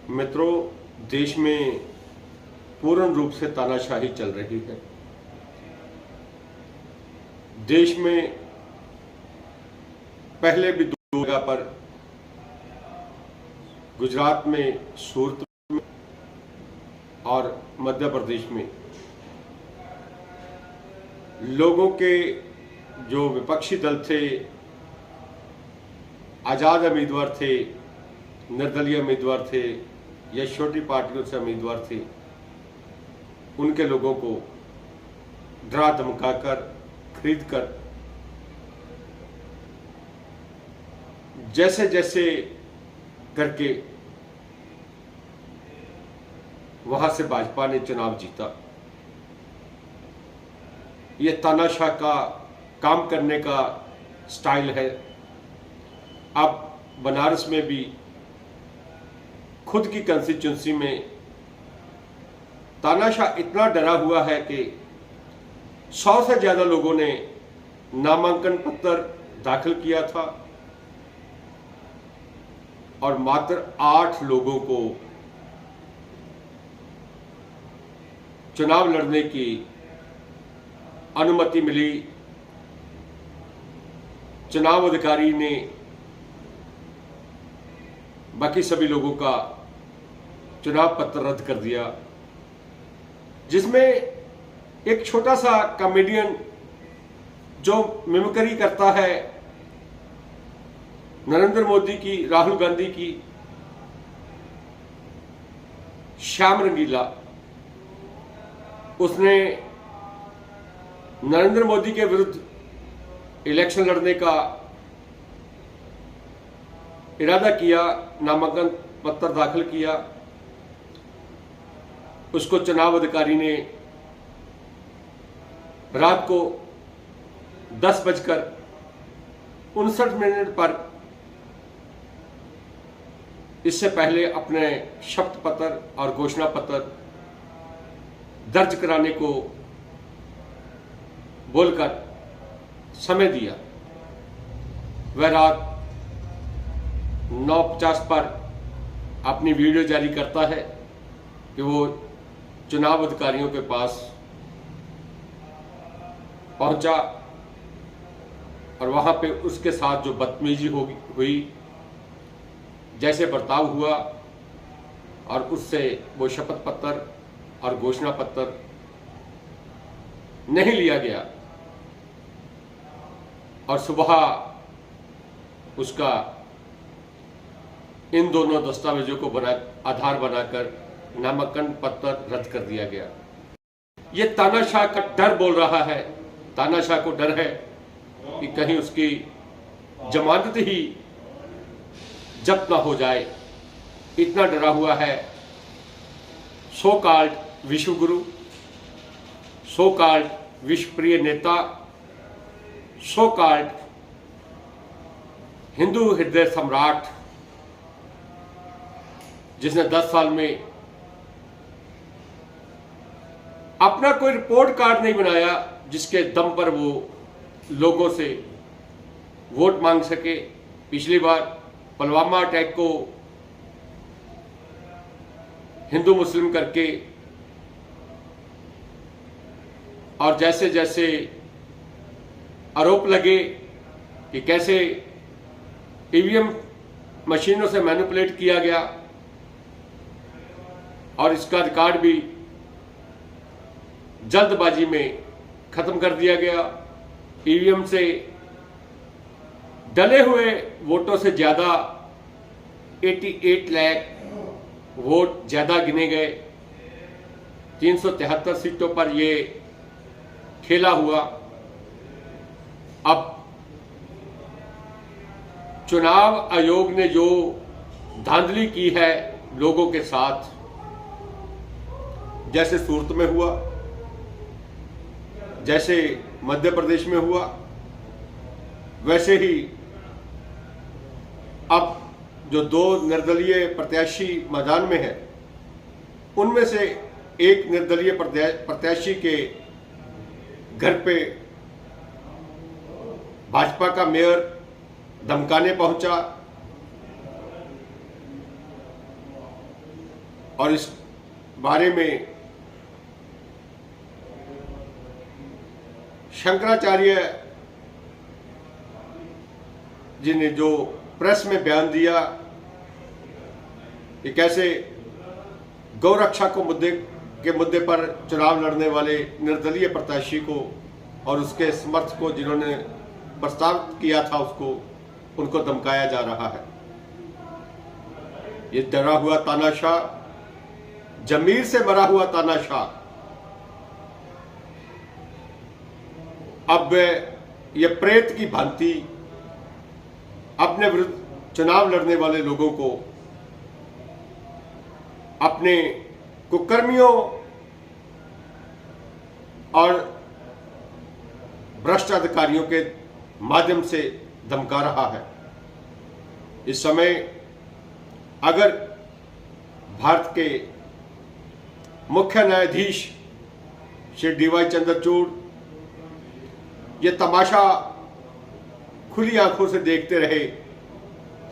मित्रों, देश में पूर्ण रूप से तानाशाही चल रही है। देश में पहले भी दो जगह पर, गुजरात में, सूरत में और मध्य प्रदेश में, लोगों के जो विपक्षी दल थे, आज़ाद उम्मीदवार थे, निर्दलीय उम्मीदवार थे या छोटी पार्टियों से उम्मीदवार थे, उनके लोगों को डरा धमकाकर, खरीद कर, जैसे जैसे करके वहां से भाजपा ने चुनाव जीता। ये तानाशाह का काम करने का स्टाइल है। अब बनारस में भी खुद की कंस्टिट्यूंसी में तानाशाह इतना डरा हुआ है कि 100 से ज्यादा लोगों ने नामांकन पत्र दाखिल किया था और मात्र 8 लोगों को चुनाव लड़ने की अनुमति मिली। चुनाव अधिकारी ने बाकी सभी लोगों का चुनाव पत्र रद्द कर दिया, जिसमें एक छोटा सा कॉमेडियन जो मिमिक्री करता है नरेंद्र मोदी की, राहुल गांधी की, श्याम रंगीला, उसने नरेंद्र मोदी के विरुद्ध इलेक्शन लड़ने का इरादा किया, नामांकन पत्र दाखिल किया। उसको चुनाव अधिकारी ने रात को 10:59 पर इससे पहले अपने शपथ पत्र और घोषणा पत्र दर्ज कराने को बोलकर समय दिया। वह रात 9:50 पर अपनी वीडियो जारी करता है कि वो चुनाव अधिकारियों के पास पहुंचा और वहां पे उसके साथ जो बदतमीजी हुई, जैसे बर्ताव हुआ, और उससे वो शपथ पत्र और घोषणा पत्र नहीं लिया गया और सुबह उसका इन दोनों दस्तावेजों को आधार बनाकर नामांकन पत्र रद्द कर दिया गया। ये तानाशाह का डर बोल रहा है। तानाशाह को डर है कि कहीं उसकी जमानत ही जब्त ना हो जाए, इतना डरा हुआ है। सो कॉल्ड विश्वगुरु, सो कॉल्ड विश्वप्रिय नेता, सो कॉल्ड हिंदू हृदय सम्राट, जिसने 10 साल में अपना कोई रिपोर्ट कार्ड नहीं बनाया जिसके दम पर वो लोगों से वोट मांग सके। पिछली बार पुलवामा अटैक को हिंदू मुस्लिम करके और जैसे जैसे आरोप लगे कि कैसे ईवीएम मशीनों से मैनिपुलेट किया गया और इसका रिकॉर्ड भी जल्दबाजी में खत्म कर दिया गया। ईवीएम से डले हुए वोटों से ज्यादा 88 लाख वोट ज्यादा गिने गए। 373 सीटों पर ये खेला हुआ। अब चुनाव आयोग ने जो धांधली की है लोगों के साथ, जैसे सूरत में हुआ, जैसे मध्य प्रदेश में हुआ, वैसे ही अब जो 2 निर्दलीय प्रत्याशी मैदान में है, उनमें से एक निर्दलीय प्रत्याशी के घर पे भाजपा का मेयर धमकाने पहुंचा और इस बारे में शंकराचार्य जी ने जो प्रेस में बयान दिया कि कैसे गौरक्षा को मुद्दे पर चुनाव लड़ने वाले निर्दलीय प्रत्याशी को और उसके समर्थक को जिन्होंने प्रस्तावित किया था उनको धमकाया जा रहा है। ये डरा हुआ तानाशाह, जमीर से मरा हुआ तानाशाह अब ये प्रेत की भांति अपने विरुद्ध चुनाव लड़ने वाले लोगों को अपने कुकर्मियों और भ्रष्ट अधिकारियों के माध्यम से धमका रहा है। इस समय अगर भारत के मुख्य न्यायाधीश श्री DY चंद्रचूड़ ये तमाशा खुली आंखों से देखते रहे,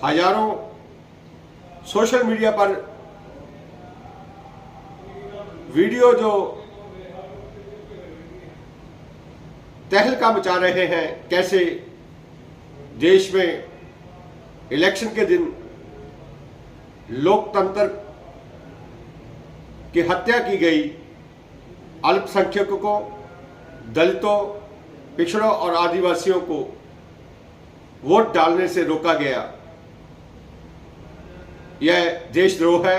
हजारों सोशल मीडिया पर वीडियो जो तहलका मचा रहे हैं, कैसे देश में इलेक्शन के दिन लोकतंत्र की हत्या की गई, अल्पसंख्यकों को, दलितों, पिछड़ों और आदिवासियों को वोट डालने से रोका गया। यह देशद्रोह है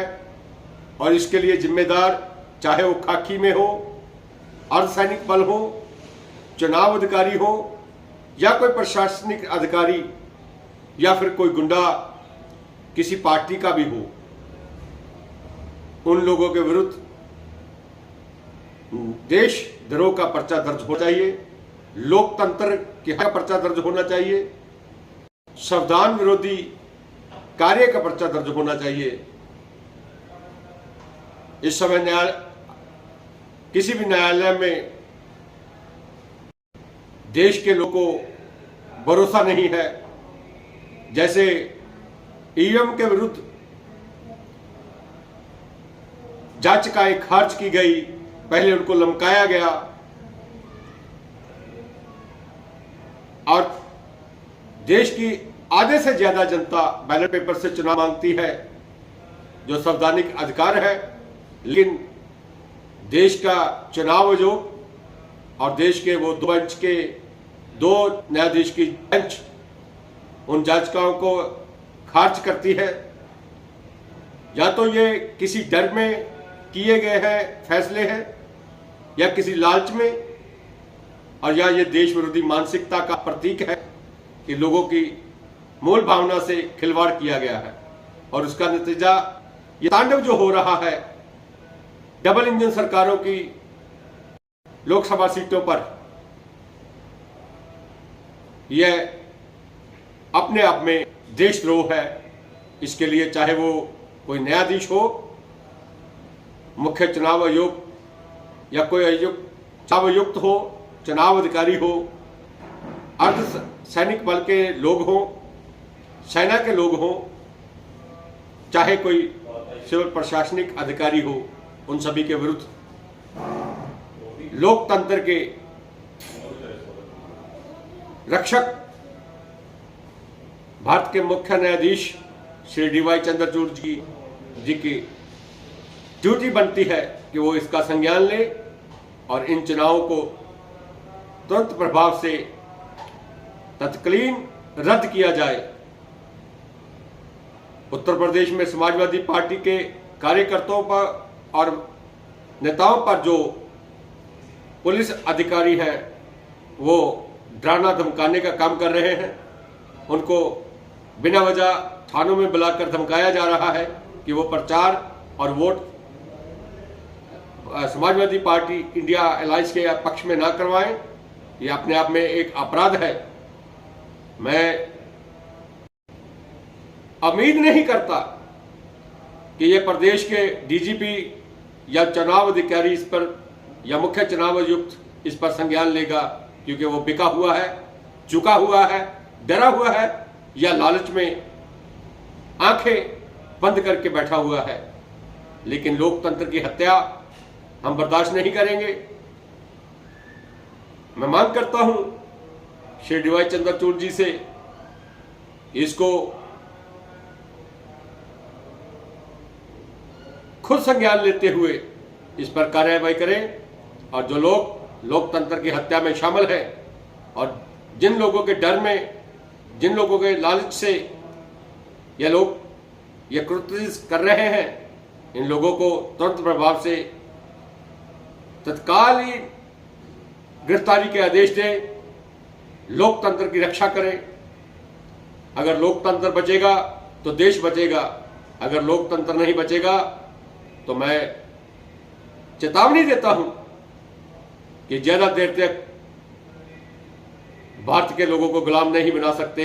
और इसके लिए जिम्मेदार चाहे वो खाकी में हो, अर्धसैनिक बल हो, चुनाव अधिकारी हो या कोई प्रशासनिक अधिकारी या फिर कोई गुंडा किसी पार्टी का भी हो, उन लोगों के विरुद्ध देशद्रोह का पर्चा दर्ज होना चाहिए, लोकतंत्र की हत्या का पर्चा दर्ज होना चाहिए, संविधान विरोधी कार्य का पर्चा दर्ज होना चाहिए। इस समय किसी भी न्यायालय में देश के लोगों को भरोसा नहीं है। जैसे EVM के विरुद्ध याचिकाएं खारिज की गई, पहले उनको लमकाया गया और देश की आधे से ज्यादा जनता बैलेट पेपर से चुनाव मांगती है, जो संवैधानिक अधिकार है। लेकिन देश का चुनाव आयोग और देश के वो दो न्यायाधीश की बेंच उन याचिकाओं को खारिज करती है। या तो ये किसी डर में किए गए हैं फैसले हैं या किसी लालच में, और या ये देश विरोधी मानसिकता का प्रतीक है कि लोगों की मूल भावना से खिलवाड़ किया गया है। और उसका नतीजा ये तांडव जो हो रहा है डबल इंजन सरकारों की लोकसभा सीटों पर, यह अपने आप में देशद्रोह है। इसके लिए चाहे वो कोई न्यायाधीश हो, मुख्य चुनाव आयोग या कोई चुनाव आयुक्त हो, चुनाव अधिकारी हो, अर्ध सैनिक बल के लोग हों, सेना के लोग हों, चाहे कोई सिविल प्रशासनिक अधिकारी हो, उन सभी के विरुद्ध लोकतंत्र के रक्षक भारत के मुख्य न्यायाधीश श्री DY चंद्रचूड़ जी की ड्यूटी बनती है कि वो इसका संज्ञान ले और इन चुनावों को तुरंत प्रभाव से तत्कालीन रद्द किया जाए। उत्तर प्रदेश में समाजवादी पार्टी के कार्यकर्ताओं पर और नेताओं पर जो पुलिस अधिकारी हैं वो डराना धमकाने का काम कर रहे हैं। उनको बिना वजह थानों में बुलाकर धमकाया जा रहा है कि वो प्रचार और vote Samajwadi party India alliance के पक्ष में ना करवाएं। ये अपने आप में एक अपराध है। मैं उम्मीद नहीं करता कि ये प्रदेश के DGP या चुनाव अधिकारी इस पर या मुख्य चुनाव आयुक्त इस पर संज्ञान लेगा, क्योंकि वो बिका हुआ है, झुका हुआ है, डरा हुआ है या लालच में आंखें बंद करके बैठा हुआ है। लेकिन लोकतंत्र की हत्या हम बर्दाश्त नहीं करेंगे। मैं मांग करता हूं श्री डी वाई चंद्रचूड़ जी से इसको खुद संज्ञान लेते हुए इस पर कार्रवाई करें, और जो लोग लोकतंत्र की हत्या में शामिल हैं और जिन लोगों के डर में, जिन लोगों के लालच से ये लोग ये कृत्य कर रहे हैं, इन लोगों को तुरंत प्रभाव से तत्काल ही गिरफ्तारी के आदेश दें, लोकतंत्र की रक्षा करें। अगर लोकतंत्र बचेगा तो देश बचेगा, अगर लोकतंत्र नहीं बचेगा तो मैं चेतावनी देता हूं कि ज्यादा देर तक भारत के लोगों को गुलाम नहीं बना सकते।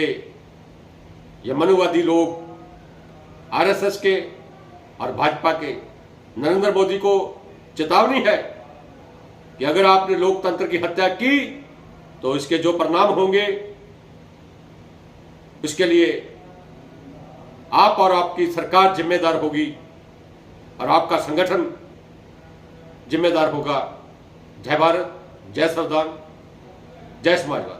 ये मनुवादी लोग आरएसएस के और भाजपा के, नरेंद्र मोदी को चेतावनी है कि अगर आपने लोकतंत्र की हत्या की तो इसके जो परिणाम होंगे उसके लिए आप और आपकी सरकार जिम्मेदार होगी और आपका संगठन जिम्मेदार होगा। जय भारत, जय संविधान, जय समाजवाद।